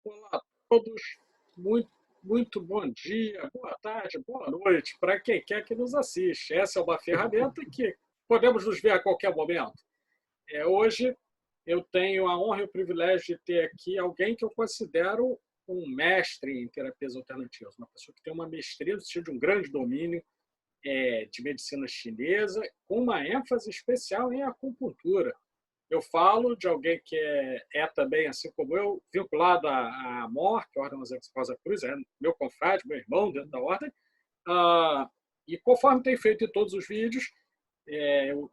Olá a todos, muito bom dia, boa tarde, boa noite para quem quer que nos assiste. Essa é uma ferramenta que podemos nos ver a qualquer momento. Hoje eu tenho a honra e o privilégio de ter aqui alguém que eu considero um mestre em terapias alternativas, uma pessoa que tem uma mestria no sentido de um grande domínio de medicina chinesa, com uma ênfase especial em acupuntura. Eu falo de alguém que é também, assim como eu, vinculado à MOR, que é a Ordem Rosa Cruz, é meu confrade, meu irmão dentro da Ordem. E conforme tem feito em todos os vídeos,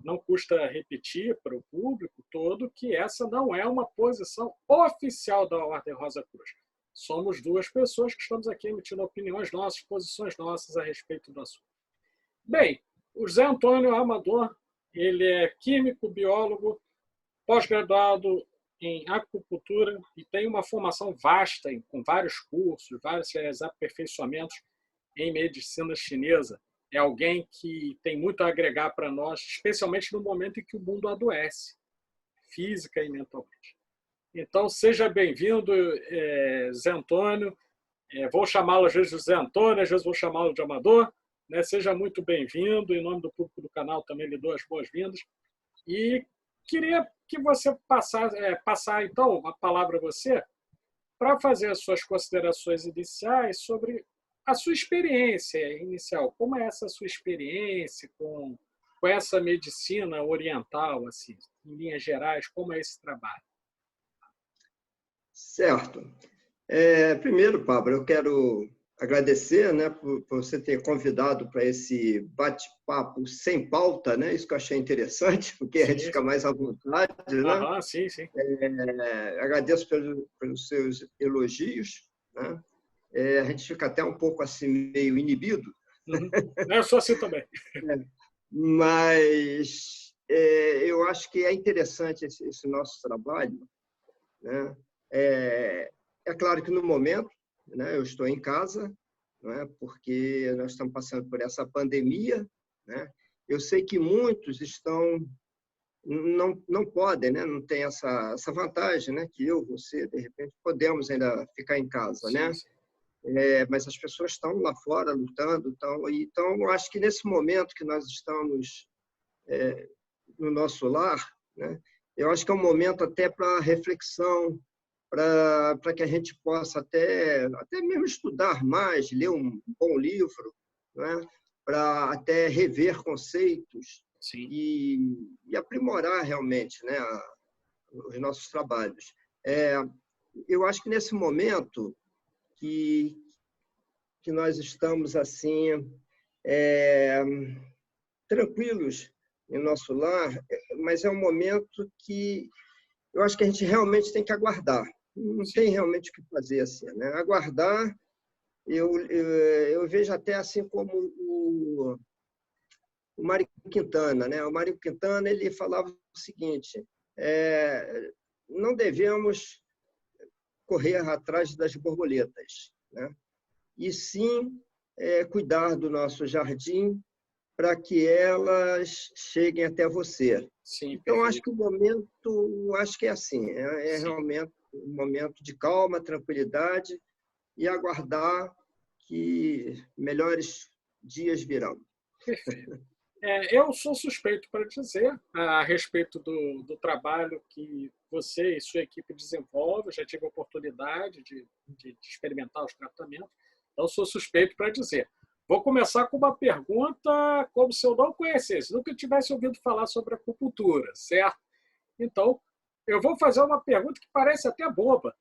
não custa repetir para o público todo que essa não é uma posição oficial da Ordem Rosa Cruz. Somos duas pessoas que estamos aqui emitindo opiniões nossas, posições nossas a respeito do assunto. Bem, o Zé Antônio Amador, ele é químico, biólogo, pós-graduado em acupuntura e tem uma formação vasta, com vários cursos, vários aperfeiçoamentos em medicina chinesa. É alguém que tem muito a agregar para nós, especialmente no momento em que o mundo adoece, física e mentalmente. Então, seja bem-vindo, Zé Antônio. Vou chamá-lo às vezes de Zé Antônio, às vezes vou chamá-lo de Amador. Né? Seja muito bem-vindo. Em nome do público do canal, também lhe dou as boas-vindas. E queria que você passar então, a palavra a você, para fazer as suas considerações iniciais sobre a sua experiência inicial. Como é essa sua experiência com essa medicina oriental, assim, em linhas gerais, como é esse trabalho? Certo. Primeiro, Pablo, eu quero agradecer, né, por você ter convidado para esse bate-papo sem pauta, né? Isso que eu achei interessante, porque a gente fica mais à vontade, né? Sim, sim. Agradeço pelos seus elogios, né? A gente fica até um pouco assim meio inibido. Uhum. Eu sou assim também. Mas eu acho que é interessante esse nosso trabalho, né? É claro que no momento, né, eu estou em casa, né, porque nós estamos passando por essa pandemia, né? Eu sei que muitos não podem, né, não tem essa vantagem, né, que você, de repente, podemos ainda ficar em casa, Sim, né? sim. Mas as pessoas estão lá fora lutando, então eu acho que nesse momento que nós estamos no nosso lar, né, eu acho que é um momento até para reflexão, para que a gente possa até mesmo estudar mais, ler um bom livro, né? Para até rever conceitos Sim. e aprimorar realmente, né, os nossos trabalhos. Eu acho que nesse momento que nós estamos assim tranquilos em nosso lar, mas é um momento que eu acho que a gente realmente tem que aguardar. Não tem realmente o que fazer assim, né? Aguardar, eu vejo até assim como o Mário Quintana, né? O Mário Quintana, ele falava o seguinte: não devemos correr atrás das borboletas, né? E sim cuidar do nosso jardim para que elas cheguem até você. Sim, Então, acho perfeito. que o momento, acho que é assim, Sim. realmente um momento de calma, tranquilidade e aguardar que melhores dias virão. Perfeito. Eu sou suspeito para dizer a respeito do trabalho que você e sua equipe desenvolvem. Eu já tive a oportunidade de experimentar os tratamentos, então sou suspeito para dizer. Vou começar com uma pergunta como se eu não conhecesse, nunca tivesse ouvido falar sobre acupuntura, certo? Então, eu vou fazer uma pergunta que parece até boba.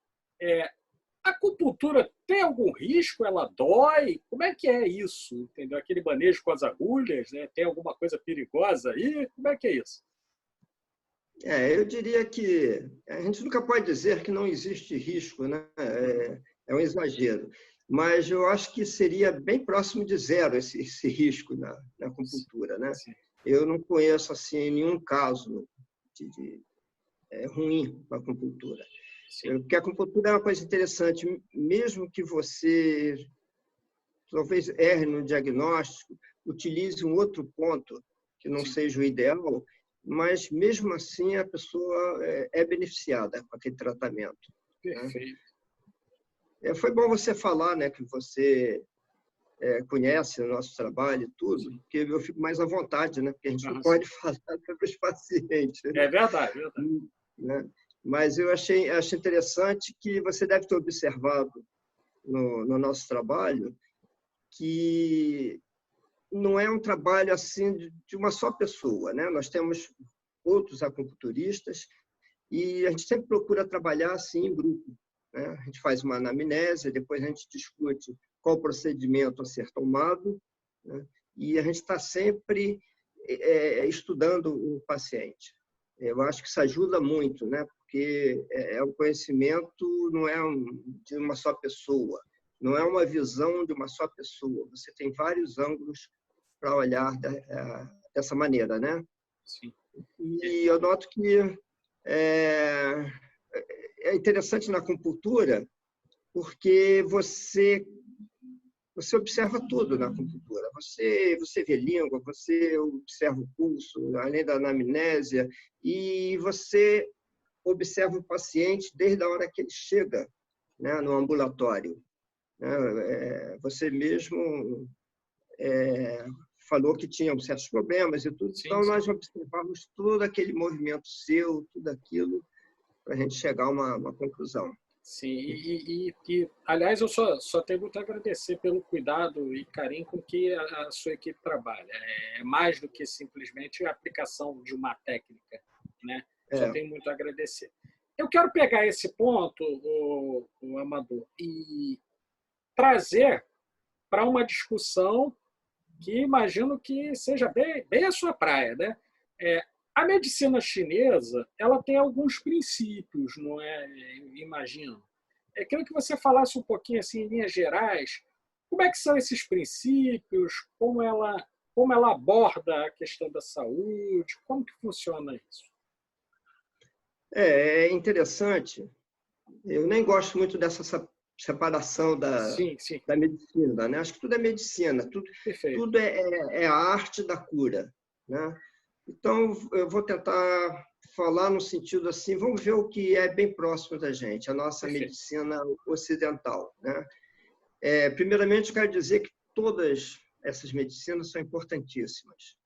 A acupuntura tem algum risco? Ela dói? Como é que é isso? Entendeu? Aquele manejo com as agulhas, né? Tem alguma coisa perigosa aí? Como é que é isso? Eu diria que a gente nunca pode dizer que não existe risco, né? É um exagero. Mas eu acho que seria bem próximo de zero esse risco na acupuntura, né? Sim, Eu não conheço assim nenhum caso de ruim para a acupuntura. sim, Porque a acupuntura é uma coisa interessante, mesmo que você talvez erre no diagnóstico, utilize um outro ponto que não sim. seja o ideal, mas mesmo assim a pessoa é beneficiada com aquele tratamento, né? Perfeito. Foi bom você falar, né, que você conhece o nosso trabalho e tudo, porque eu fico mais à vontade, né, porque a gente não pode falar sobre os pacientes. É verdade, é verdade. Né? Mas eu achei interessante que você deve ter observado no nosso trabalho que não é um trabalho assim de uma só pessoa, né? Nós temos outros acupunturistas e a gente sempre procura trabalhar assim em grupo, né? A gente faz uma anamnese, depois a gente discute qual procedimento a ser tomado, né? E a gente está sempre estudando o paciente. Eu acho que isso ajuda muito, né? Porque o conhecimento não é de uma só pessoa, não é uma visão de uma só pessoa. Você tem vários ângulos para olhar dessa maneira, né? Sim. E eu noto que é interessante na acupuntura porque você observa tudo na acupuntura. Você vê língua, você observa o pulso, além da anamnésia, e você observa o paciente desde a hora que ele chega, né, no ambulatório. Você mesmo falou que tinha certos problemas e tudo, então nós observamos todo aquele movimento seu, tudo aquilo, para a gente chegar a uma conclusão. Sim, e aliás, eu só tenho muito a agradecer pelo cuidado e carinho com que a sua equipe trabalha. É mais do que simplesmente a aplicação de uma técnica, né? Só tenho muito a agradecer. Eu quero pegar esse ponto, o Amador, e trazer para uma discussão que imagino que seja bem a sua praia, né? A medicina chinesa, ela tem alguns princípios, não é? Imagino. Eu queria que você falasse um pouquinho, assim, em linhas gerais, como é que são esses princípios, como ela aborda a questão da saúde, como que funciona isso? É interessante. Eu nem gosto muito dessa separação da medicina, né? Acho que tudo é medicina, tudo é a arte da cura, né? Então, eu vou tentar falar no sentido assim, vamos ver o que é bem próximo da gente, a nossa medicina ocidental, né? Primeiramente, eu quero dizer que todas essas medicinas são importantíssimas,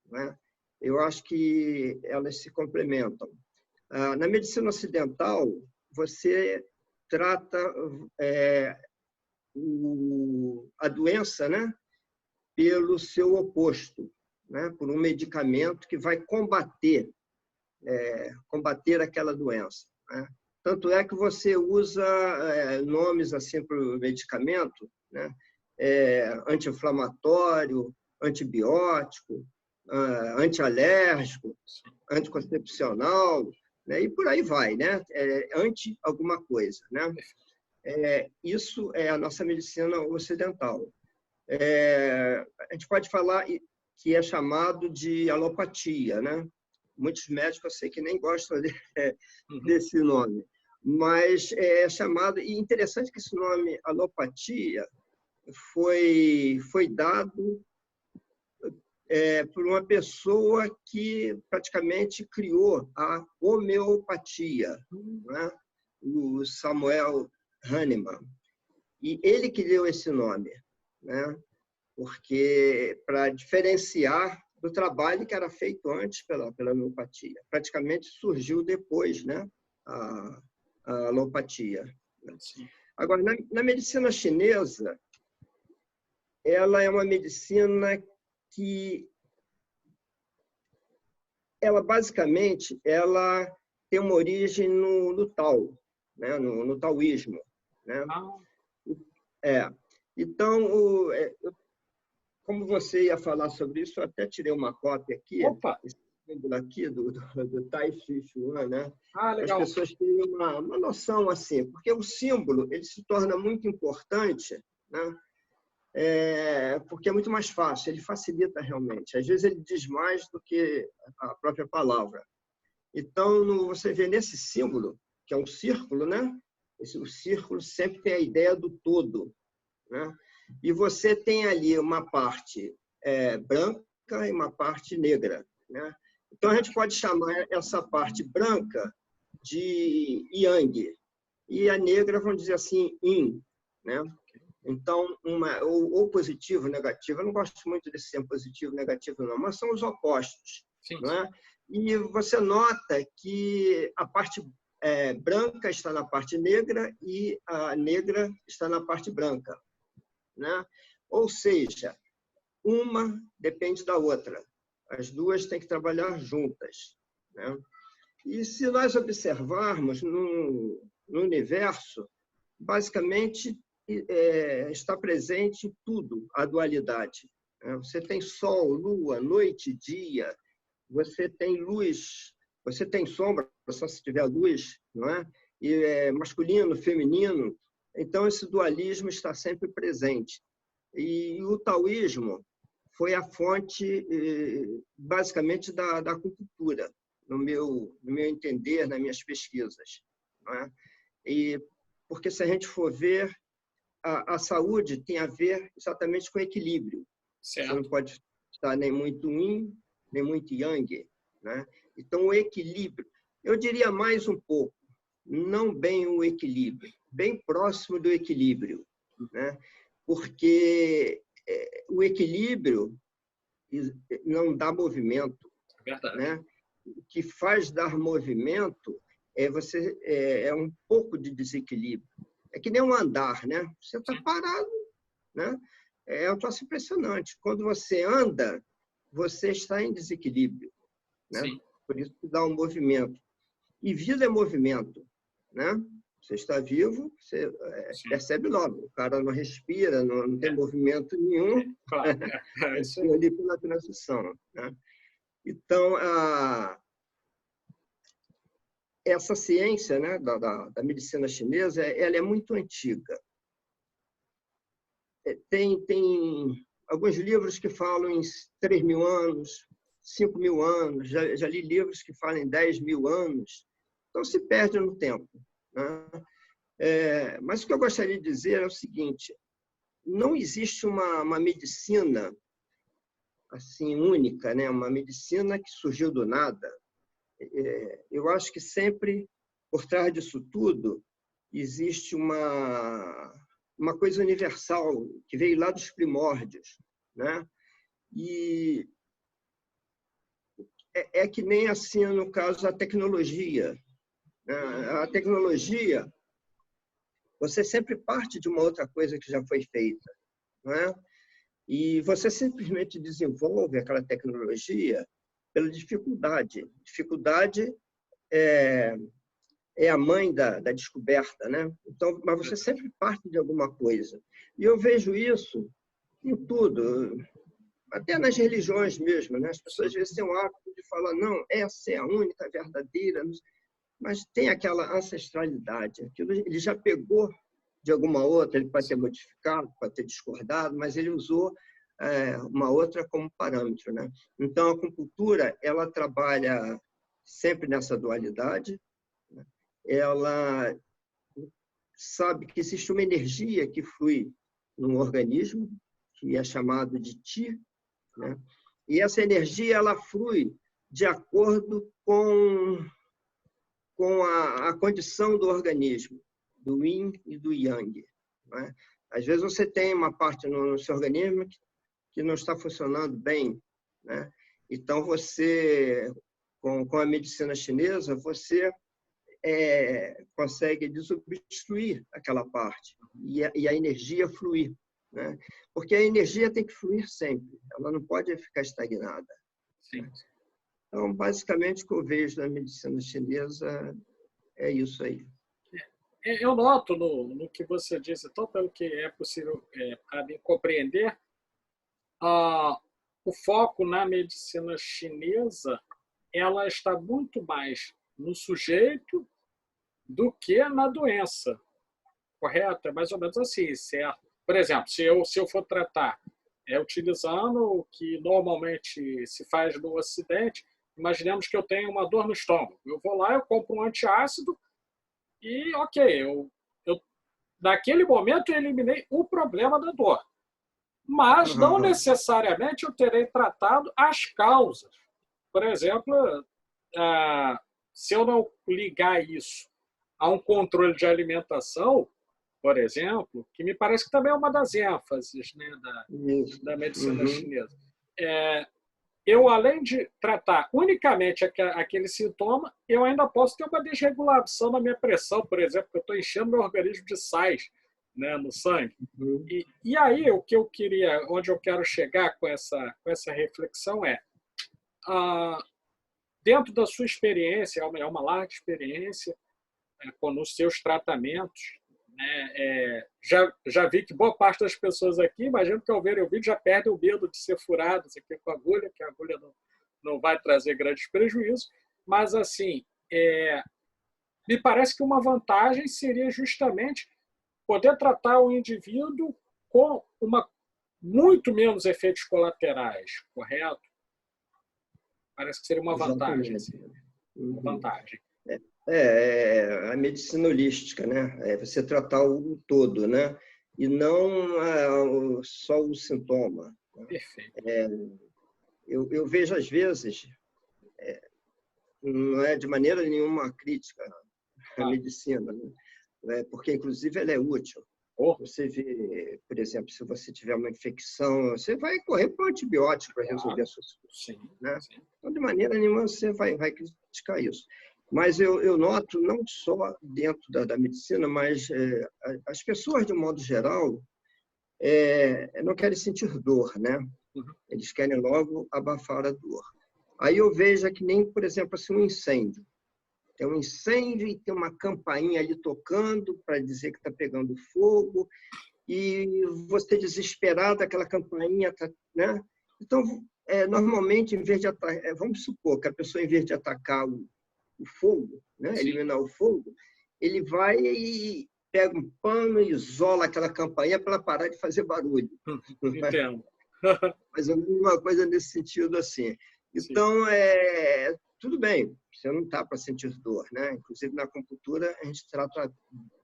né? Eu acho que elas se complementam. Na medicina ocidental, você trata a doença, né, pelo seu oposto, né, por um medicamento que vai combater aquela doença, né? Tanto é que você usa nomes assim para o medicamento, né, anti-inflamatório, antibiótico, antialérgico, anticoncepcional, né, e por aí vai, né? Anti alguma coisa, né? Isso é a nossa medicina ocidental. A gente pode falar que é chamado de alopatia, né? Muitos médicos eu sei que nem gostam desse nome, mas é chamado, e interessante que esse nome alopatia foi dado por uma pessoa que praticamente criou a homeopatia, né? O Samuel Hahnemann. E ele que deu esse nome, né? Porque para diferenciar do trabalho que era feito antes pela homeopatia. Praticamente surgiu depois, né, a alopatia. Agora, na medicina chinesa, ela é uma medicina que ela basicamente tem uma origem no Tao, né, no taoísmo, né? Então, como você ia falar sobre isso, eu até tirei uma cópia aqui, esse símbolo aqui do Tai Chi Chuan, né? As pessoas têm uma noção assim, porque o símbolo ele se torna muito importante, né? Porque é muito mais fácil, ele facilita realmente. Às vezes ele diz mais do que a própria palavra. Então, você vê nesse símbolo, que é um círculo, né? O círculo sempre tem a ideia do todo, né? E você tem ali uma parte branca e uma parte negra, né? Então, a gente pode chamar essa parte branca de Yang, e a negra, vamos dizer assim, yin, né? Então, ou positivo ou negativo, eu não gosto muito desse termo positivo e negativo, não, mas são os opostos. Sim. Não é? E você nota que a parte branca está na parte negra e a negra está na parte branca. Né? Ou seja, uma depende da outra. As duas têm que trabalhar juntas. Né? E se nós observarmos no universo, basicamente está presente em tudo a dualidade. Você tem sol, lua, noite, dia, você tem luz, você tem sombra, só se tiver luz, não é? E masculino, feminino. Então, esse dualismo está sempre presente. E o taoísmo foi a fonte, basicamente, da acupuntura, no meu entender, nas minhas pesquisas. Não é? Porque, se a gente for ver, a saúde tem a ver exatamente com equilíbrio. Certo. Você não pode estar nem muito yin, nem muito yang. Né? Então, o equilíbrio, eu diria mais um pouco, não bem o equilíbrio, bem próximo do equilíbrio. Né? Porque o equilíbrio não dá movimento. Verdade. Né? O que faz dar movimento é um pouco de desequilíbrio. É que nem um andar, né? Você está parado, né? É um troço impressionante. Quando você anda, você está em desequilíbrio, né? Sim. Por isso que dá um movimento. E vida é movimento, né? Você está vivo, você percebe logo. O cara não respira, não tem movimento nenhum. Claro. Isso ali pela transição, né? Então, essa ciência, né, da medicina chinesa, ela é muito antiga. Tem alguns livros que falam em 3.000 anos, 5.000 anos, já li livros que falam em 10.000 anos, então se perde no tempo. Né? Mas o que eu gostaria de dizer é o seguinte, não existe uma medicina assim, única, né? Uma medicina que surgiu do nada. Eu acho que sempre, por trás disso tudo, existe uma coisa universal que veio lá dos primórdios. Né? E é que nem assim, no caso, a tecnologia. Né? A tecnologia, você sempre parte de uma outra coisa que já foi feita. Não é? E você simplesmente desenvolve aquela tecnologia pela dificuldade. Dificuldade é a mãe da descoberta, né? Então, mas você sempre parte de alguma coisa. E eu vejo isso em tudo, até nas religiões mesmo, né? As pessoas às vezes têm o hábito de falar, não, essa é a única verdadeira, mas tem aquela ancestralidade. Aquilo ele já pegou de alguma outra, ele pode ter modificado, pode ter discordado, mas ele usou uma outra como parâmetro. Né? Então, a acupuntura ela trabalha sempre nessa dualidade. Né? Ela sabe que existe uma energia que flui no organismo, que é chamado de Qi, né? E essa energia ela flui de acordo com a condição do organismo, do yin e do yang. Né? Às vezes você tem uma parte no seu organismo que não está funcionando bem. Né? Então, você, com a medicina chinesa, você consegue desobstruir aquela parte e a energia fluir. Né? Porque a energia tem que fluir sempre, ela não pode ficar estagnada. Sim. Então, basicamente, o que eu vejo na medicina chinesa é isso aí. Eu noto no que você disse, então, pelo que é possível para mim compreender, o foco na medicina chinesa ela está muito mais no sujeito do que na doença, correto? É mais ou menos assim, certo? Por exemplo, se eu for tratar utilizando o que normalmente se faz no Ocidente, imaginemos que eu tenho uma dor no estômago. Eu vou lá, eu compro um antiácido e, ok, eu naquele momento eu eliminei o problema da dor. Mas não necessariamente eu terei tratado as causas. Por exemplo, se eu não ligar isso há um controle de alimentação, por exemplo, que me parece que também é uma das ênfases, né, da medicina chinesa. Eu, além de tratar unicamente aquele sintoma, eu ainda posso ter uma desregulação na minha pressão, por exemplo, que eu estou enchendo meu organismo de sais, né, no sangue. E aí, o que eu queria, onde eu quero chegar com essa reflexão dentro da sua experiência, é uma larga experiência, nos seus tratamentos, né, já vi que boa parte das pessoas aqui, imagino que ao verem o vídeo, já perdem o medo de ser furadas aqui com a agulha, que a agulha não vai trazer grandes prejuízos, mas, assim, me parece que uma vantagem seria justamente poder tratar o indivíduo com muito menos efeitos colaterais, correto? Parece que seria uma vantagem. Assim, uma vantagem. A medicina holística, né? É você tratar o todo, né? E não só o sintoma. Perfeito. Eu vejo, às vezes, não é de maneira nenhuma crítica à medicina, né? Porque, inclusive, ela é útil. Você vê, por exemplo, se você tiver uma infecção, você vai correr para um antibiótico para resolver a sua situação. Né? Então, de maneira nenhuma, você vai criticar isso. Mas eu noto, não só dentro da medicina, mas as pessoas, de um modo geral, não querem sentir dor, né? Eles querem logo abafar a dor. Aí eu vejo que nem, por exemplo, assim, um incêndio. Tem um incêndio e tem uma campainha ali tocando para dizer que está pegando fogo, e você desesperado, aquela campainha, né? Então, normalmente, em vez de vamos supor que a pessoa, em vez de atacar o fogo, né? Eliminar o fogo, ele vai e pega um pano e isola aquela campainha para ela parar de fazer barulho. Entendo. Mas uma coisa nesse sentido assim. Então, tudo bem, você não está para sentir dor, né? Inclusive, na acupuntura, a gente trata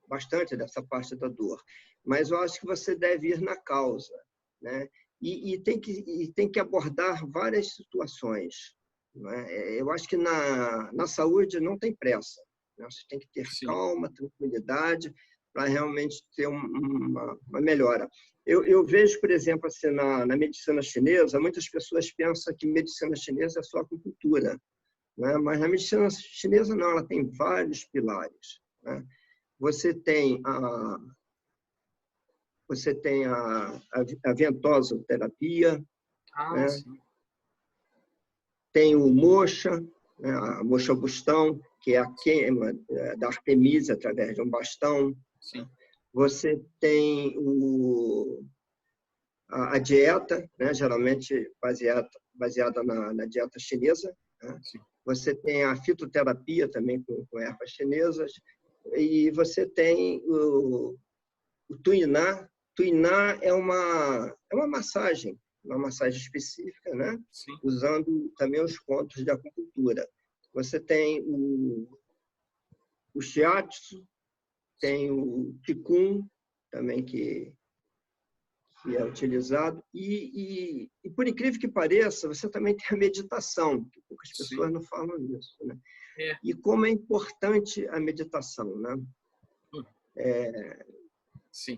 bastante dessa parte da dor. Mas eu acho que você deve ir na causa, né? E tem que abordar várias situações. Né? Eu acho que na saúde não tem pressa. Né? Você tem que ter calma, tranquilidade, para realmente ter uma melhora. Eu vejo, por exemplo, assim, na medicina chinesa, muitas pessoas pensam que medicina chinesa é só acupuntura. Né? Mas na medicina chinesa, não, ela tem vários pilares. Né? Você tem a ventosoterapia, né? Tem o moxa, né? A moxa bustão, que é a queima da Artemisa através de um bastão. Você tem a dieta, né? Geralmente baseada na dieta chinesa. Né? Você tem a fitoterapia também com ervas chinesas. E você tem o tuiná. Tuiná é uma massagem específica, né? Usando também os pontos de acupuntura. Você tem o shiatsu, tem o qigong, também que é utilizado. E, por incrível que pareça, você também tem a meditação, que poucas pessoas não falam nisso. Né? E como é importante a meditação. Né?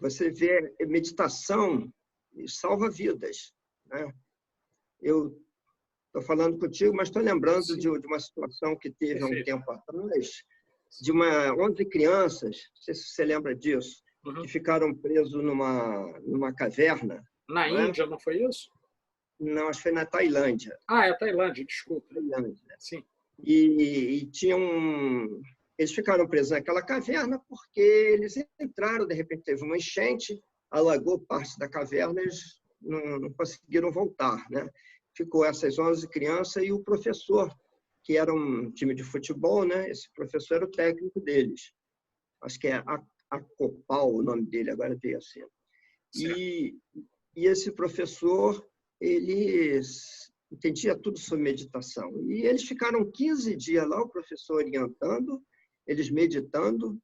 Você vê, meditação salva vidas. Né? Eu estou falando contigo, mas estou lembrando de uma situação que teve há um tempo atrás, de 11 crianças, não sei se você lembra disso, que ficaram presos numa caverna. Na Índia, não foi isso? Não, acho que foi na Tailândia. É Tailândia, desculpa. Tailândia. Sim. E eles ficaram presos naquela caverna porque eles entraram, de repente teve uma enchente, alagou parte da caverna, eles não conseguiram voltar. Né? Ficou essas 11 crianças e o professor, que era um time de futebol, né? Esse professor era o técnico deles. Acho que é Acopal o nome dele, agora veio assim. E esse professor, ele entendia tudo sobre meditação. E eles ficaram 15 dias lá, o professor orientando, eles meditando.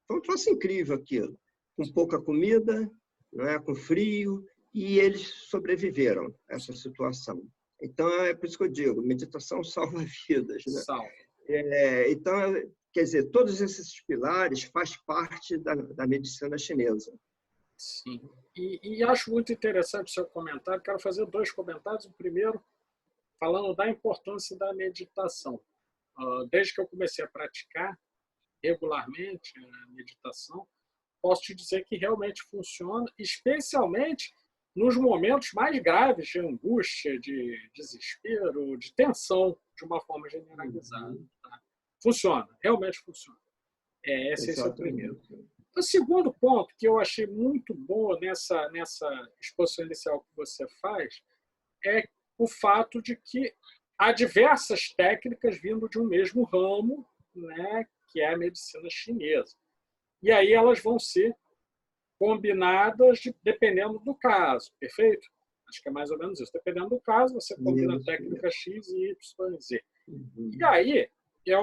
Foi um troço incrível aquilo. Com pouca comida, né, com frio, e eles sobreviveram a essa situação. Então, é por isso que eu digo, meditação salva vidas. Né? Salva. Então, quer dizer, todos esses pilares fazem parte da medicina chinesa. Sim. E acho muito interessante o seu comentário. Quero fazer 2 comentários. O primeiro, falando da importância da meditação. Desde que eu comecei a praticar regularmente a meditação, posso te dizer que realmente funciona, especialmente nos momentos mais graves de angústia, de desespero, de tensão, de uma forma generalizada. Tá? Funciona, realmente funciona. Esse é o primeiro. O segundo ponto que eu achei muito bom nessa exposição inicial que você faz é o fato de que há diversas técnicas vindo de um mesmo ramo, né, que é a medicina chinesa. E aí elas vão ser combinadas dependendo do caso, perfeito? Acho que é mais ou menos isso. Dependendo do caso, você combina técnica X, Y e Z. E aí,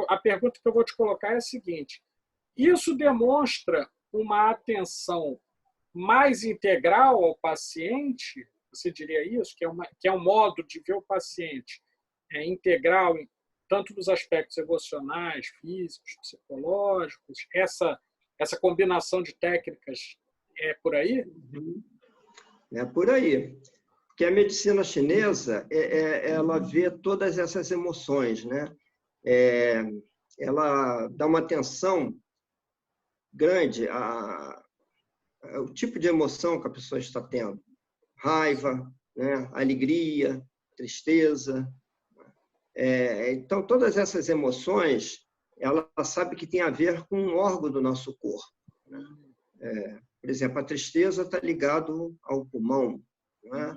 a pergunta que eu vou te colocar é a seguinte: isso demonstra uma atenção mais integral ao paciente? Você diria isso? Que é um modo de ver o paciente integral, tanto dos aspectos emocionais, físicos, psicológicos, essa combinação de técnicas é por aí? É por aí. Porque a medicina chinesa, ela vê todas essas emoções, né? Ela dá uma atenção grande ao tipo de emoção que a pessoa está tendo. Raiva, né? Alegria, tristeza. Então, todas essas emoções, ela sabe que tem a ver com um órgão do nosso corpo, né? Por exemplo, a tristeza está ligado ao pulmão, né?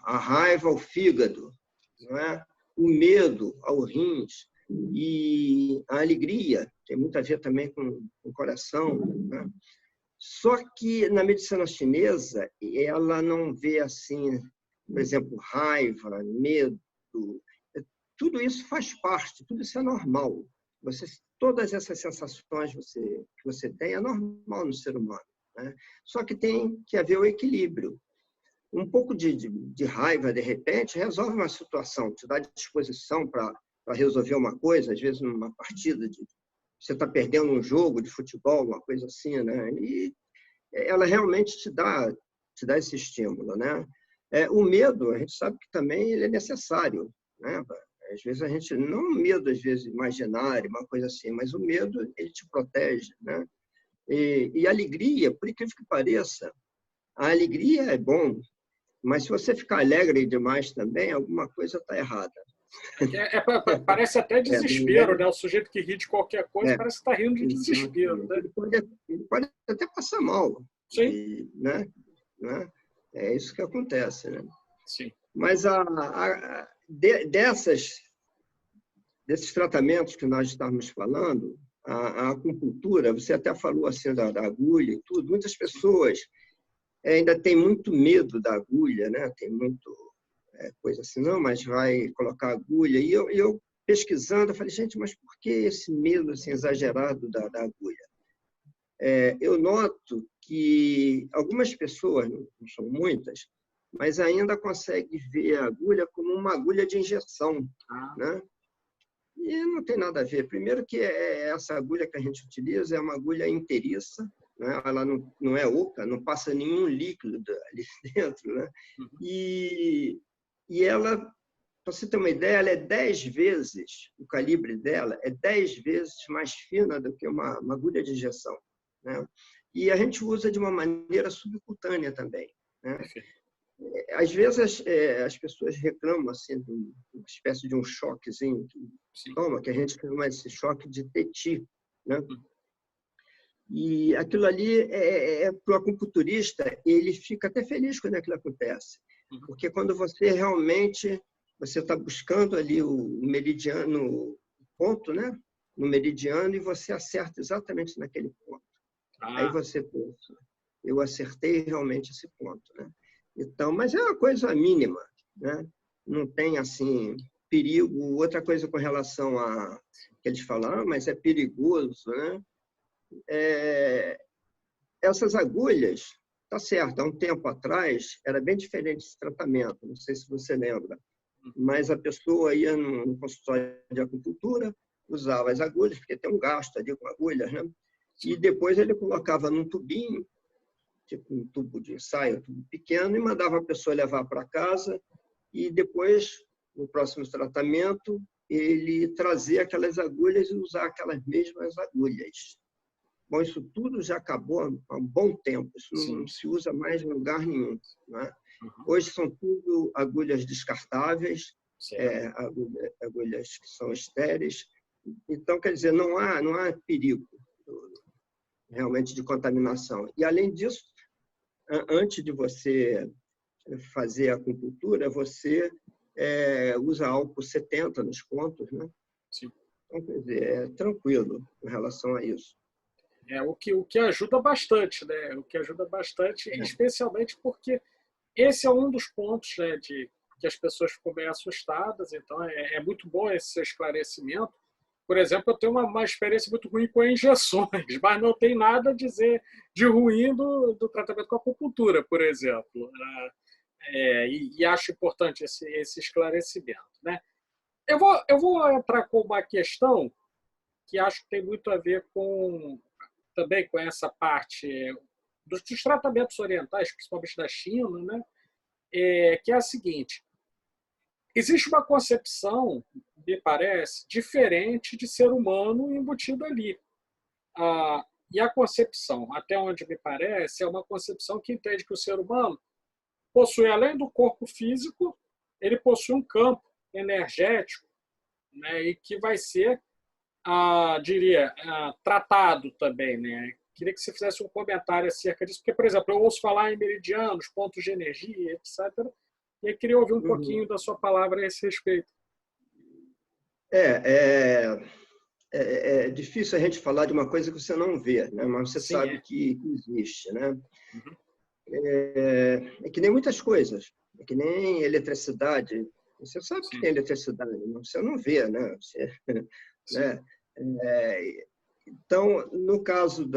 A raiva ao fígado, né? O medo ao rins, e a alegria tem muito a ver também com o coração, né? Só que na medicina chinesa, ela não vê assim, por exemplo, raiva, medo, tudo isso faz parte, tudo isso é normal. Todas essas sensações que você tem é normal no ser humano, né? Só que tem que haver o equilíbrio. Um pouco de raiva, de repente, resolve uma situação, te dá disposição para resolver uma coisa, às vezes numa partida, você está perdendo um jogo de futebol, uma coisa assim, né? E ela realmente te dá esse estímulo, né? O medo, a gente sabe que também ele é necessário, né? Às vezes a gente, não medo, às vezes, imaginário, uma coisa assim, mas o medo, ele te protege, né? E a alegria, por incrível que pareça, a alegria é bom, mas se você ficar alegre demais também, alguma coisa está errada. Parece até desespero, né? O sujeito que ri de qualquer coisa parece que está rindo de desespero. Né? Ele pode até passar mal. Sim. Né? É isso que acontece, né? Sim. Mas desses tratamentos que nós estávamos falando, a acupuntura, você até falou assim da agulha e tudo, muitas pessoas ainda têm muito medo da agulha, né? Tem muito coisa assim, não, mas vai colocar agulha. E eu pesquisando, eu falei, gente, mas por que esse medo assim, exagerado da agulha? Eu noto que algumas pessoas, não são muitas, mas ainda conseguem ver a agulha como uma agulha de injeção, né? E não tem nada a ver. Primeiro que essa agulha que a gente utiliza é uma agulha inteiriça, né? Ela não é oca, não passa nenhum líquido ali dentro, né? E ela, para você ter uma ideia, ela é 10 vezes, o calibre dela é 10 vezes mais fina do que uma agulha de injeção, né? E a gente usa de uma maneira subcutânea também, né? Às vezes as pessoas reclamam assim, de uma espécie de um choquezinho que toma, que a gente chama esse choque de teti, né? E aquilo ali, para o acupunturista, ele fica até feliz quando aquilo acontece. Porque quando você realmente está buscando ali o meridiano, o ponto, né? No meridiano, e você acerta exatamente naquele ponto. Aí você pensa, eu acertei realmente esse ponto, né? Então, mas é uma coisa mínima, né? Não tem, assim, perigo. Outra coisa com relação a que eles falam, mas é perigoso, né? Essas agulhas, tá certo, há um tempo atrás era bem diferente esse tratamento, não sei se você lembra, mas a pessoa ia no consultório de acupuntura, usava as agulhas, porque tem um gasto ali com agulhas, né? E depois ele colocava num tubinho, tipo um tubo de ensaio, um tubo pequeno, e mandava a pessoa levar para casa, e depois, no próximo tratamento, ele trazia aquelas agulhas e usar aquelas mesmas agulhas. Bom, isso tudo já acabou há um bom tempo, isso não se usa mais em lugar nenhum, né? Hoje são tudo agulhas descartáveis, agulhas que são estéreis. Então, quer dizer, não há perigo realmente de contaminação. E, além disso, antes de você fazer a acupuntura, você usa álcool 70 nos pontos, né? Sim. Então, quer dizer, é tranquilo em relação a isso. O que ajuda bastante, né? O que ajuda bastante, especialmente porque esse é um dos pontos, né, que as ficam meio assustadas. Então, é muito bom esse seu esclarecimento. Por exemplo, eu tenho uma experiência muito ruim com injeções, mas não tem nada a dizer de ruim do tratamento com acupuntura, por exemplo. E acho importante esse esclarecimento, né? Eu vou entrar com uma questão que acho que tem muito a ver também com essa parte dos tratamentos orientais, principalmente da China, né? Que é a seguinte: existe uma concepção, me parece, diferente de ser humano embutido ali. E a concepção, até onde me parece, é uma concepção que entende que o ser humano possui, além do corpo físico, ele possui um campo energético, né, e que vai ser, diria, tratado também, né? Queria que você fizesse um comentário acerca disso, porque, por exemplo, eu ouço falar em meridianos, pontos de energia, etc., e eu queria ouvir um pouquinho da sua palavra a esse respeito. É difícil a gente falar de uma coisa que você não vê, né? Mas você sabe que existe, né? Uhum. É que nem muitas coisas, é que nem eletricidade. Você sabe que tem eletricidade, mas você não vê, né? Né? Então, no caso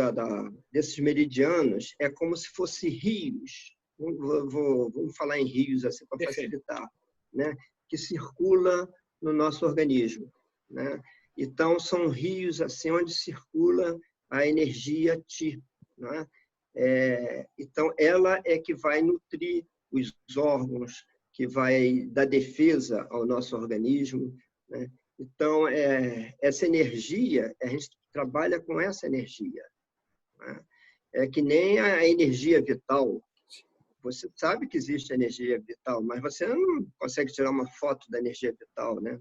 desses meridianos, é como se fossem rios. Vamos falar em rios assim para facilitar, né? Que circula no nosso organismo, né? Então, são rios assim onde circula a energia Qi, né? Então, ela é que vai nutrir os órgãos, que vai dar defesa ao nosso organismo, né? Então, essa energia, a gente trabalha com essa energia, né? É que nem a energia vital. Você sabe que existe energia vital, mas você não consegue tirar uma foto da energia vital, né?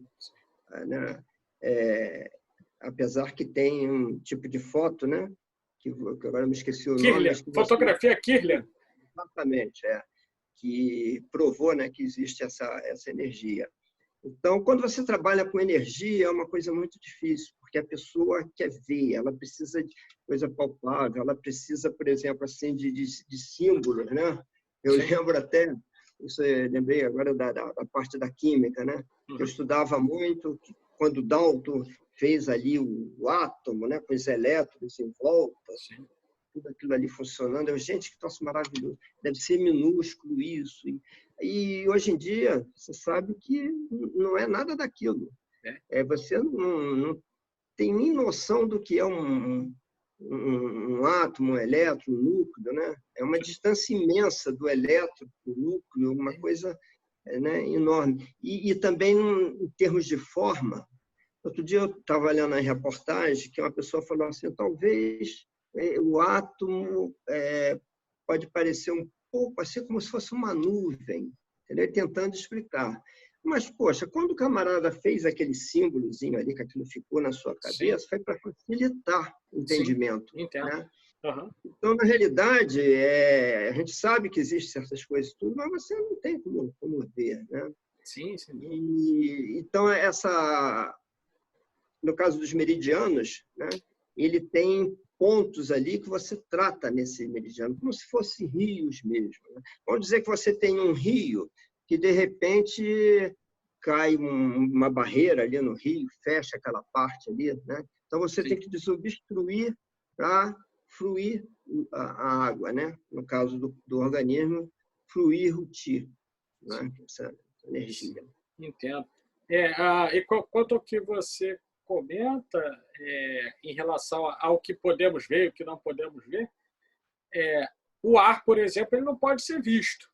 Apesar que tem um tipo de foto, né? Que agora me esqueci o nome. Fotografia Kirlian. Exatamente, que provou, né, que existe essa energia. Então, quando você trabalha com energia, é uma coisa muito difícil, porque a pessoa quer ver, ela precisa de coisa palpável, ela precisa, por exemplo, assim, de símbolos, né? Eu lembro até, lembrei agora da parte da química, né? Eu estudava muito, quando Dalton fez ali o átomo, né, com os elétrons em volta, tudo aquilo ali funcionando. Gente, que troço maravilhoso. Deve ser minúsculo isso. E hoje em dia, você sabe que não é nada daquilo. Você não tem nem noção do que é um átomo, um elétron, um núcleo, né? É uma distância imensa do elétron para o núcleo, uma coisa, né, enorme. E também, em termos de forma, outro dia eu estava olhando a reportagem que uma pessoa falou assim, talvez o átomo pode parecer um pouco assim como se fosse uma nuvem, entendeu? Tentando explicar. Mas, poxa, quando o camarada fez aquele símbolozinho ali, que aquilo ficou na sua cabeça, foi para facilitar o entendimento. Né? Uhum. Então, na realidade, a gente sabe que existem certas coisas tudo, mas você não tem como ver. Né? Sim. Então, no caso dos meridianos, né, ele tem pontos ali que você trata nesse meridiano, como se fossem rios mesmo. Né? Vamos dizer que você tem um rio que, de repente, cai uma barreira ali no rio, fecha aquela parte ali. Né? Então, você tem que desobstruir para fluir a água, né? No caso do organismo, fluir o Qi, né? Essa energia. Entendo. E quanto ao que você comenta em relação ao que podemos ver e o que não podemos ver, o ar, por exemplo, ele não pode ser visto.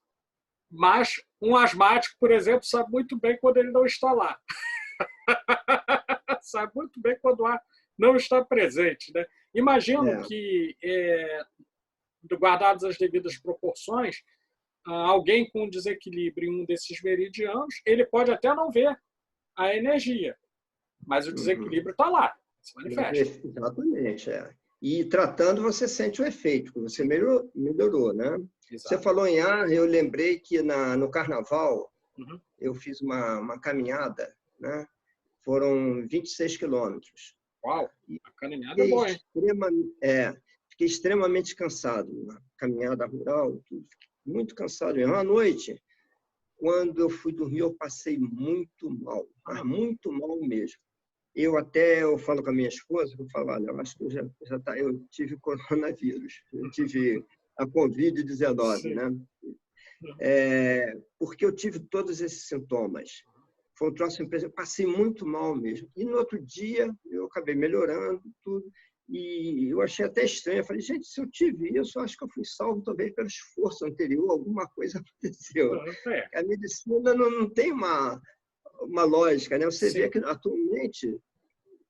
Mas um asmático, por exemplo, sabe muito bem quando ele não está lá. Sabe muito bem quando o ar não está presente, né? Imagino que, guardadas as devidas proporções, alguém com desequilíbrio em um desses meridianos, ele pode até não ver a energia, mas o desequilíbrio está lá, se manifesta. Exatamente, E tratando, você sente o efeito, que você melhorou, né? Exato. Você falou em ar, eu lembrei que no Carnaval, eu fiz uma caminhada, né? Foram 26 quilômetros. Uau, a caminhada é boa, hein? Fiquei extremamente cansado na caminhada rural, tudo. Muito cansado mesmo. À noite, quando eu fui dormir, eu passei muito mal, mas muito mal mesmo. Eu falo com a minha esposa, eu falo, olha, eu acho que eu tive coronavírus, eu tive a Covid-19, né? Porque eu tive todos esses sintomas. Foi um troço impressionante, eu passei muito mal mesmo. E no outro dia, eu acabei melhorando tudo. E eu achei até estranho. Eu falei, gente, se eu tive isso, eu acho que eu fui salvo talvez pelo esforço anterior, alguma coisa aconteceu. A medicina não tem uma lógica, né? Você vê que atualmente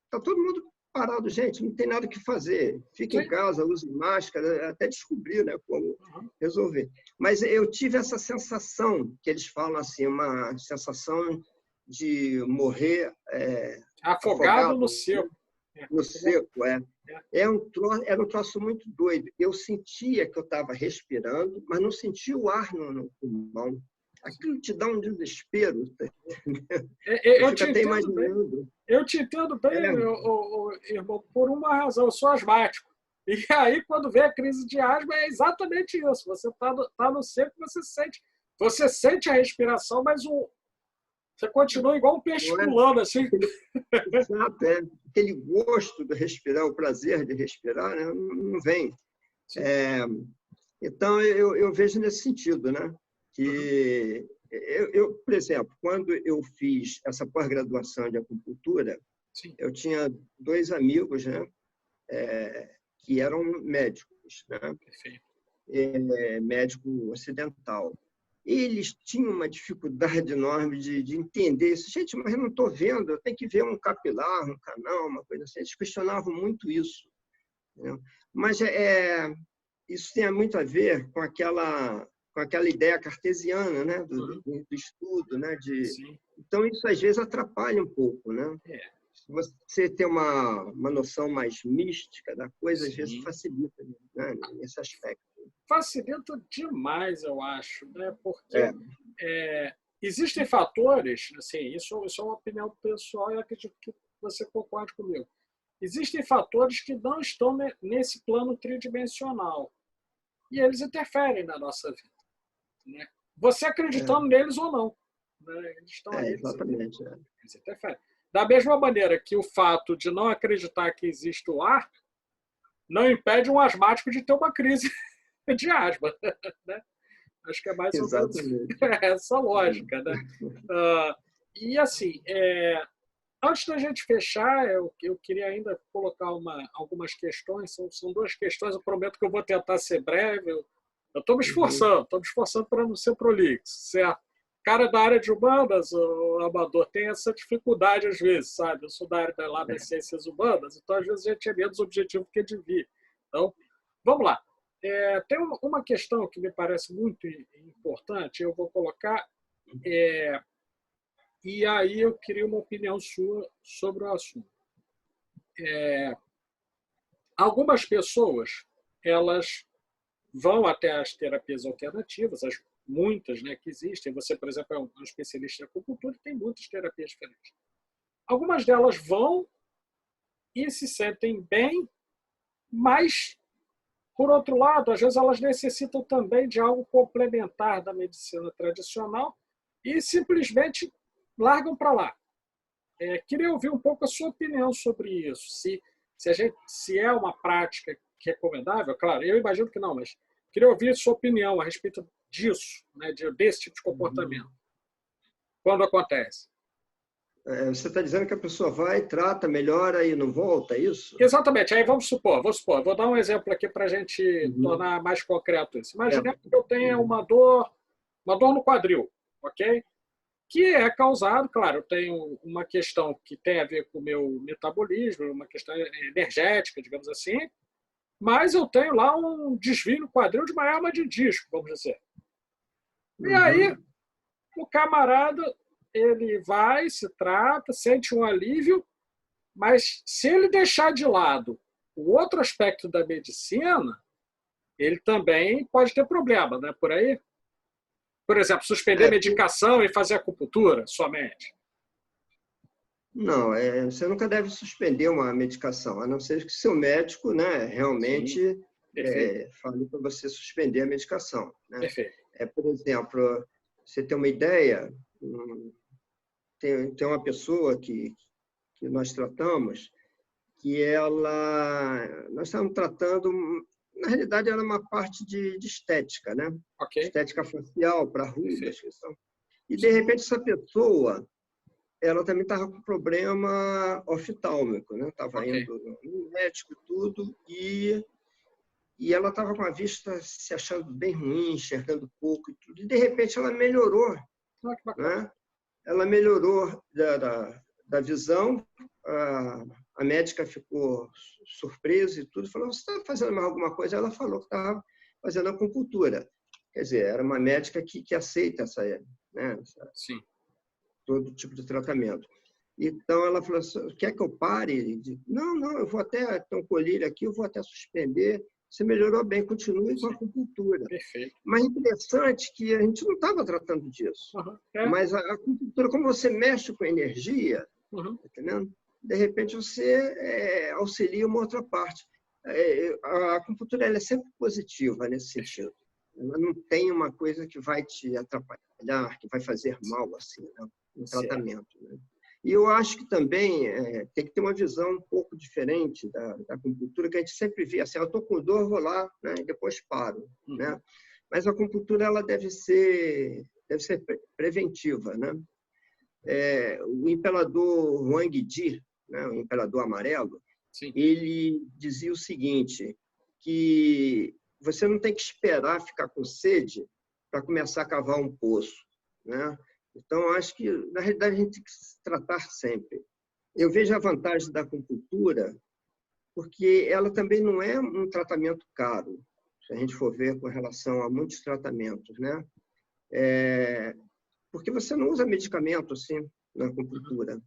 está todo mundo parado, gente, não tem nada que fazer. Fica em casa, use máscara, até descobrir, né, como resolver. Mas eu tive essa sensação, que eles falam assim, uma sensação de morrer afogado no seco. No seco, Era um troço muito doido. Eu sentia que eu estava respirando, mas não sentia o ar no pulmão. Aquilo te dá um desespero. Eu fico até imaginando. Eu te entendo bem, irmão, por uma razão. Eu sou asmático. E aí, quando vem a crise de asma, é exatamente isso. Você está no seco, você sente a respiração, mas você continua igual um peixe pulando, assim. Exato, aquele gosto de respirar, o prazer de respirar, né, não vem. Então, eu vejo nesse sentido, né? Que por exemplo, quando eu fiz essa pós-graduação de acupuntura, eu tinha 2 amigos, né, que eram médicos, né, médico ocidental. Eles tinham uma dificuldade enorme de entender isso. Gente, mas eu não estou vendo, eu tenho que ver um capilar, um canal, uma coisa assim. Eles questionavam muito isso, né? Mas isso tem muito a ver com aquela ideia cartesiana, né, do estudo, né, então isso às vezes atrapalha um pouco, né? Se você tem uma noção mais mística da coisa, às vezes facilita, né, nesse aspecto. Facilita demais, eu acho, né? Porque existem fatores, assim, isso é uma opinião pessoal e acredito que você concorde comigo. Existem fatores que não estão nesse plano tridimensional e eles interferem na nossa vida, né? Você acreditando neles ou não, né? Eles estão aí. Exatamente. Eles interferem. Da mesma maneira que o fato de não acreditar que existe o ar não impede um asmático de ter uma crise de asma, né? Acho que é mais ou menos essa lógica, né? E assim, antes da gente fechar, eu queria ainda colocar algumas questões, são 2 questões, eu prometo que eu vou tentar ser breve, eu estou me esforçando para não ser prolixo, certo? Cara da área de humanas, o Amador, tem essa dificuldade às vezes, sabe? Eu sou da área lá das ciências humanas, então às vezes a gente é menos objetivo que devia. Então, vamos lá. Tem uma questão que me parece muito importante, eu vou colocar, e aí eu queria uma opinião sua sobre o assunto. Algumas pessoas, elas vão até as terapias alternativas, muitas, né, que existem. Você, por exemplo, é um especialista em acupuntura e tem muitas terapias diferentes. Algumas delas vão e se sentem bem, mas, por outro lado, às vezes elas necessitam também de algo complementar da medicina tradicional e simplesmente largam para lá. Queria ouvir um pouco a sua opinião sobre isso. Se é uma prática recomendável, claro, eu imagino que não, mas queria ouvir a sua opinião a respeito disso, né, desse tipo de comportamento. Quando acontece? Você está dizendo que a pessoa vai, trata, melhora e não volta, é isso? Exatamente. Aí vamos supor, vou dar um exemplo aqui para a gente Uhum. tornar mais concreto isso. É. Imaginemos que eu tenha uma dor no quadril, ok? Que é causado, claro, eu tenho uma questão que tem a ver com o meu metabolismo, uma questão energética, digamos assim, mas eu tenho lá um desvio no quadril de uma hernia de disco, vamos dizer. E aí, Uhum. o camarada, ele vai, se trata, sente um alívio, mas se ele deixar de lado o outro aspecto da medicina, ele também pode ter problema, né? Por aí. Por exemplo, suspender É, medicação e fazer acupuntura somente. não, você nunca deve suspender uma medicação, a não ser que seu médico, né, Sim, realmente perfeito, fale para você suspender a medicação, né? perfeito. Por exemplo, você tem uma ideia, tem uma pessoa que nós tratamos, que nós estamos tratando, na realidade era uma parte de estética, né? Ok, Estética facial para rugas, perfeito. e de repente essa pessoa ela também estava com problema oftálmico, né? Estava Ok, indo no médico e tudo, e ela estava com a vista se achando bem ruim, enxergando pouco e tudo. E, de repente, ela melhorou, ah, que bacana. né? Ela melhorou da visão, a médica ficou surpresa e tudo, falou, você está fazendo mais alguma coisa? Ela falou que estava fazendo acupuntura. Quer dizer, era uma médica que aceita né, Sim, todo tipo de tratamento. Então, ela falou assim, quer que eu pare? Não, não, eu vou até ter um colírio aqui, eu vou até suspender. Você melhorou bem, continue com a sim, acupuntura. perfeito. Mas é interessante que a gente não estava tratando disso. Uhum. É, Mas a acupuntura, como você mexe com energia, uhum. entendendo? De repente você auxilia uma outra parte. A acupuntura ela é sempre positiva nesse Perfeito. sentido. Ela não tem uma coisa que vai te atrapalhar, que vai fazer mal assim, né? No Certo. tratamento. Né? E eu acho que também tem que ter uma visão um pouco diferente da acupuntura, que a gente sempre vê assim, eu estou com dor, vou lá, né? E depois paro. Uhum. Né? Mas a acupuntura ela deve ser preventiva. Né? O imperador Huang Di, né? O imperador amarelo, Sim, ele dizia o seguinte, que você não tem que esperar ficar com sede para começar a cavar um poço. Né? Então, acho que, na realidade, a gente tem que se tratar sempre. Eu vejo a vantagem da acupuntura, porque ela também não é um tratamento caro, se a gente for ver com relação a muitos tratamentos. Né? Porque você não usa medicamento assim na uhum. acupuntura. Sim.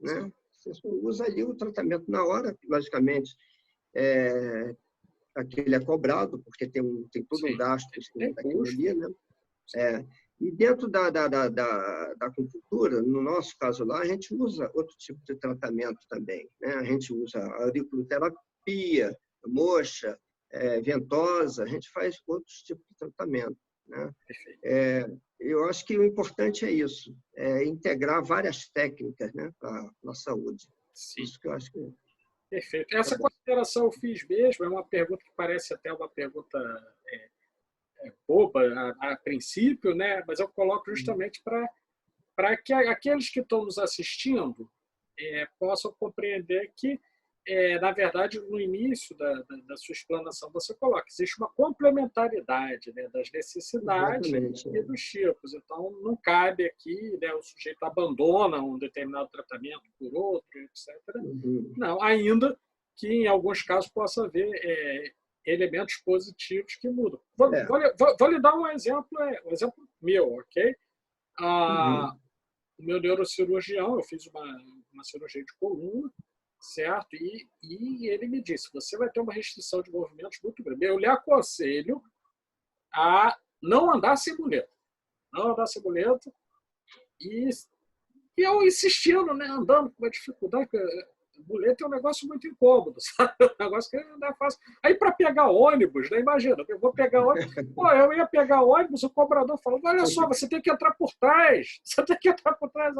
Né? Você só usa ali o tratamento na hora, logicamente, é, aquele é cobrado, porque tem todo um Sim. gasto em cima Tem daquilo custo. ali, né? Sim. E dentro da acupuntura, no nosso caso lá, a gente usa outro tipo de tratamento também, né? A gente usa auriculoterapia, moxa, ventosa, a gente faz outros tipos de tratamento, né? Perfeito. Eu acho que o importante é isso, integrar várias técnicas, né, para a saúde. Sim. Isso que eu acho que Perfeito. é Essa bom. consideração eu fiz mesmo, é uma pergunta que parece até uma pergunta boba a princípio, né? Mas eu coloco justamente para que aqueles que estão nos assistindo possam compreender que, na verdade, no início da sua explanação, você coloca, existe uma complementaridade, né, das necessidades Exatamente. e dos tipos. Então, não cabe aqui, né, o sujeito abandona um determinado tratamento por outro, etc. Uhum. Não, ainda que em alguns casos possa haver elementos positivos que mudam. É. Vou lhe dar um exemplo meu, ok? Ah, Uhum. o meu neurocirurgião, eu fiz uma cirurgia de coluna, certo? E ele me disse, você vai ter uma restrição de movimentos muito grande. Eu lhe aconselho a não andar sem muleta. Não andar sem muleta. E, e eu insistindo, né, andando com uma dificuldade, muleta é um negócio muito incômodo, sabe? Um negócio que não é fácil. Aí, para pegar ônibus, né? Imagina, eu vou pegar ônibus. Pô, eu ia pegar ônibus, o cobrador falou: olha só, você tem que entrar por trás. Você tem que entrar por trás.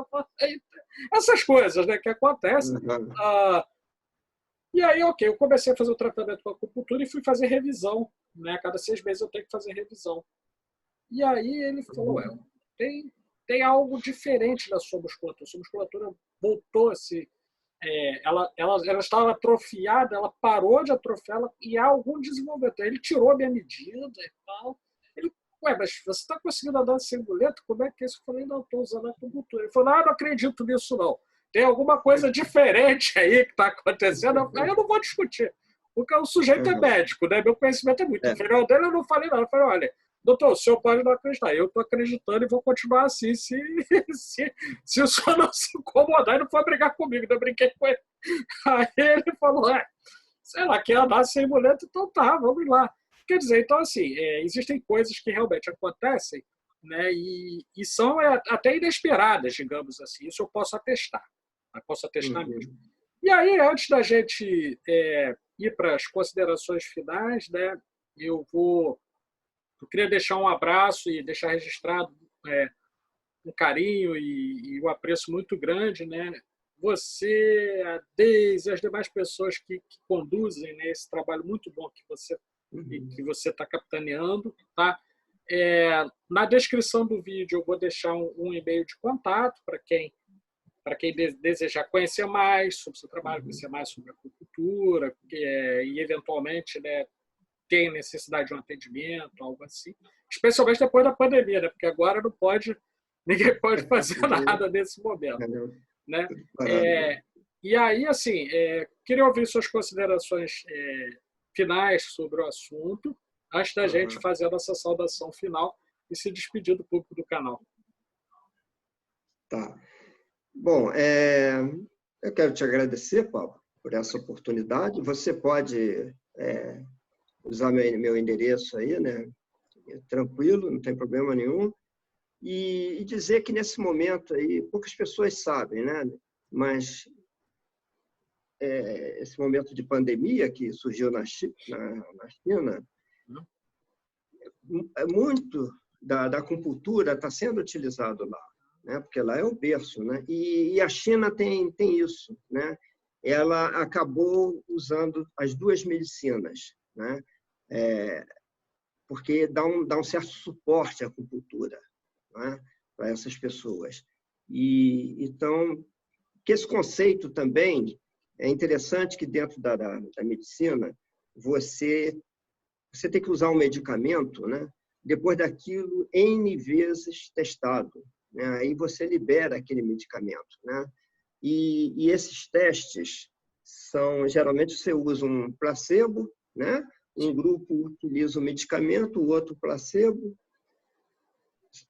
Essas coisas, né, que acontecem. Uhum. E aí, ok, eu comecei a fazer o tratamento com acupuntura e fui fazer revisão. Né? A cada 6 meses eu tenho que fazer revisão. E aí ele falou: Uhum. tem tem algo diferente na sua musculatura. A sua musculatura voltou a se... ela estava atrofiada, ela parou de atrofiar e há algum desenvolvimento. Ele tirou a minha medida e tal. Ele, ué, mas você está conseguindo andar sem muleta? Como é que é isso? Eu falei, não, estou usando a acupuntura. Ele falou, não acredito nisso, não. Tem alguma coisa diferente aí que está acontecendo. Aí eu não vou discutir. Porque o sujeito é médico, né? Meu conhecimento é muito inferior dele, eu não falei nada. Eu falei, olha, doutor, o senhor pode não acreditar. Eu estou acreditando e vou continuar assim se o senhor não se incomodar e não for brigar comigo. Eu brinquei com ele. Aí ele falou, sei lá, quer andar sem muleta? Então tá, vamos lá. Quer dizer, então assim, existem coisas que realmente acontecem, né? E são até inesperadas, digamos assim. Isso eu posso atestar. Eu posso atestar mesmo. E aí, antes da gente ir para as considerações finais, né? Eu queria deixar um abraço e deixar registrado um carinho e um apreço muito grande, né? Você, a Deise e as demais pessoas que conduzem, né, esse trabalho muito bom que você está capitaneando, tá? Na descrição do vídeo eu vou deixar um e-mail de contato para quem desejar conhecer mais sobre o seu trabalho, conhecer mais sobre a acupuntura e eventualmente, né, tem necessidade de um atendimento, algo assim. Especialmente depois da pandemia, né? Porque agora ninguém pode fazer nada nesse momento. Né? E aí, assim, queria ouvir suas considerações finais sobre o assunto, antes da gente fazer a nossa saudação final e se despedir do público do canal. Tá. Bom, eu quero te agradecer, Paulo, por essa oportunidade. Você pode usar meu endereço aí, né? Tranquilo, não tem problema nenhum. E dizer que nesse momento aí, poucas pessoas sabem, né? Mas esse momento de pandemia que surgiu na China, muito da acupuntura está sendo utilizado lá, né? Porque lá é o berço, né? E a China tem isso, né? Ela acabou usando as duas medicinas, né? Porque dá um certo suporte à acupuntura, né? Para essas pessoas. E então, que esse conceito também é interessante que dentro da medicina você tem que usar um medicamento, né? Depois daquilo N vezes testado, né? Aí você libera aquele medicamento, né? E esses testes geralmente você usa um placebo, né? Um grupo utiliza o medicamento, o outro placebo.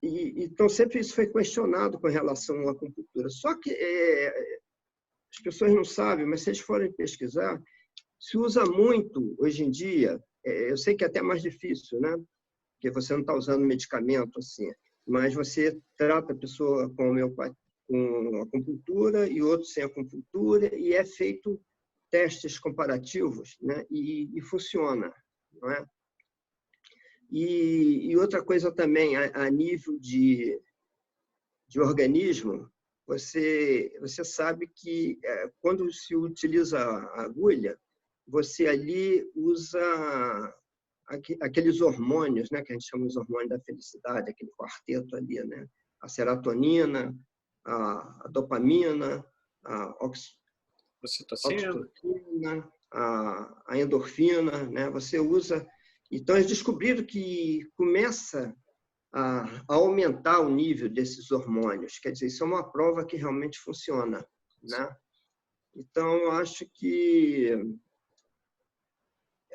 Então, sempre isso foi questionado com relação à acupuntura. Só que as pessoas não sabem, mas se eles forem pesquisar, se usa muito hoje em dia, eu sei que é até mais difícil, né? Porque você não está usando medicamento assim, mas você trata a pessoa com acupuntura e outro sem acupuntura, e é feito testes comparativos, né? E funciona, não é? E outra coisa também, a nível de organismo, você sabe que quando se utiliza a agulha, você ali usa aqueles hormônios, né, que a gente chama de hormônios da felicidade, aquele quarteto ali, né? A serotonina, a dopamina, a oxitocina, a endorfina, né? Você usa. Então, eles descobriram que começa a aumentar o nível desses hormônios. Quer dizer, isso é uma prova que realmente funciona, né? Então, eu acho que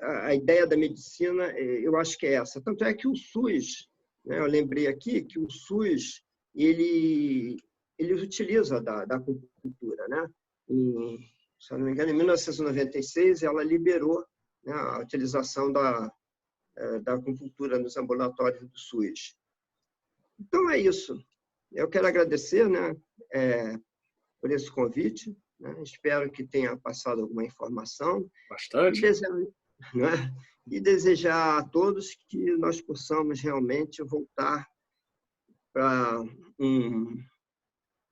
a ideia da medicina, eu acho que é essa. Tanto é que o SUS, né, eu lembrei aqui que o SUS, ele utiliza da acupuntura, né? Se eu não me engano, em 1996, ela liberou, né, a utilização da acupuntura nos ambulatórios do SUS. Então, é isso. Eu quero agradecer, né, por esse convite, né? Espero que tenha passado alguma informação. Bastante. E desejar a todos que nós possamos realmente voltar para um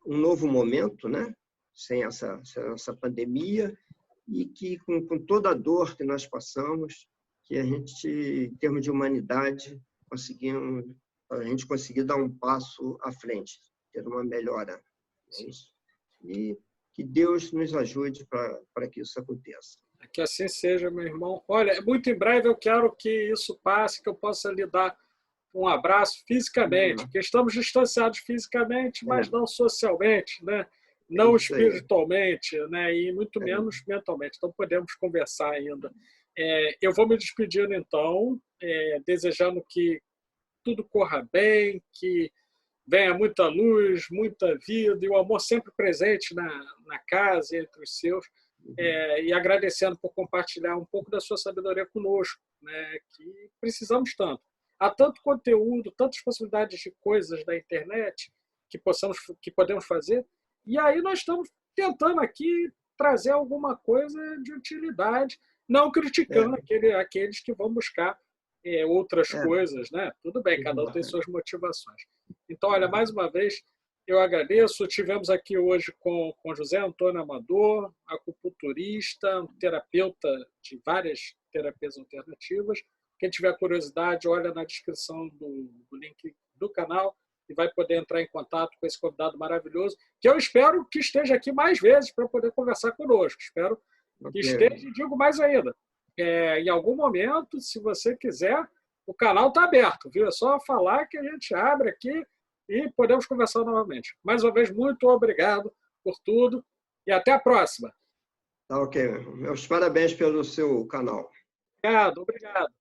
novo momento, né? Sem essa pandemia, e que com toda a dor que nós passamos, que a gente, em termos de humanidade, a gente conseguir dar um passo à frente. ter uma melhora. Sim. E que Deus nos ajude para que isso aconteça. Que assim seja, meu irmão. Olha, muito em breve eu quero que isso passe, que eu possa lhe dar um abraço fisicamente, porque estamos distanciados fisicamente, mas não socialmente, né? Não espiritualmente, né? E muito menos mentalmente. Então podemos conversar ainda. Eu vou me despedindo então, desejando que tudo corra bem, que venha muita luz, muita vida e o amor sempre presente na casa, entre os seus. E agradecendo por compartilhar um pouco da sua sabedoria conosco, né? Que precisamos tanto. Há tanto conteúdo, tantas possibilidades de coisas da internet que podemos fazer, e aí nós estamos tentando aqui trazer alguma coisa de utilidade, não criticando aqueles que vão buscar outras coisas, né? Tudo bem, cada um tem suas motivações. Então, olha, mais uma vez, eu agradeço. Tivemos aqui hoje com José Antônio Amador, acupunturista, terapeuta de várias terapias alternativas. Quem tiver curiosidade, olha na descrição do link do canal e vai poder entrar em contato com esse convidado maravilhoso, que eu espero que esteja aqui mais vezes para poder conversar conosco. Espero que esteja, e digo mais ainda. Em algum momento, se você quiser, o canal está aberto, viu? É só falar que a gente abre aqui e podemos conversar novamente. Mais uma vez, muito obrigado por tudo e até a próxima. Tá ok. Meus parabéns pelo seu canal. Obrigado.